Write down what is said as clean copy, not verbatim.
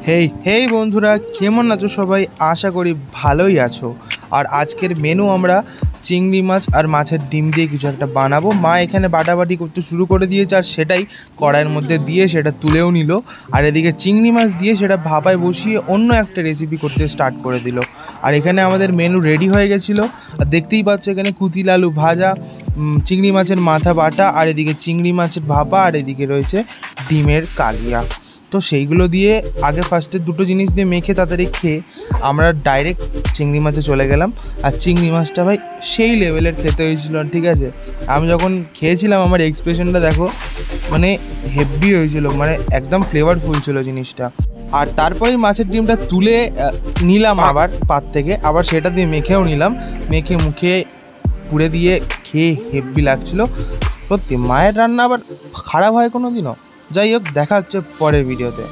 হেই হেই বন্ধুরা, কেমন আছো সবাই? আশা করি ভালোই আছো। আর আজকের মেনু আমরা চিংড়ি মাছ আর মাছের ডিম দিয়ে কিছু একটা বানাবো। মা এখানে বাটাবাটি করতে শুরু করে দিয়েছে, আর সেটাই কড়াইয়ের মধ্যে দিয়ে সেটা তুলেও নিল। আর এদিকে চিংড়ি মাছ দিয়ে সেটা ভাপায় বসিয়ে অন্য একটা রেসিপি করতে স্টার্ট করে দিল। আর এখানে আমাদের মেনু রেডি হয়ে গেছিলো। আর দেখতেই পাচ্ছ এখানে কুতিল আলু ভাজা, চিংড়ি মাছের মাথা বাটা, আর এদিকে চিংড়ি মাছের ভাপা, আর এদিকে রয়েছে ডিমের কালিয়া। তো সেইগুলো দিয়ে আগে ফার্স্টে দুটো জিনিস দিয়ে মেখে তাড়াতাড়ি খেয়ে আমরা ডাইরেক্ট চিংড়ি মাছে চলে গেলাম। আর চিংড়ি মাছটা ভাই সেই লেভেলের খেতে হয়েছিল, ঠিক আছে। আমি যখন খেয়েছিলাম আমার এক্সপ্রেশনটা দেখো, মানে হেভি হয়েছিল, মানে একদম ফ্লেভারফুল ছিল জিনিসটা। আর তারপরেই মাছের ডিমটা তুলে নিলাম আবার পাত থেকে, আবার সেটা দিয়ে মেখেও নিলাম। মেখে মুখে পুড়ে দিয়ে খেয়ে হেভি লাগছিল। সত্যি মায়ের রান্না আবার খারাপ হয় কোনো দিনও? যাই হোক, দেখা হচ্ছে পরের ভিডিওতে।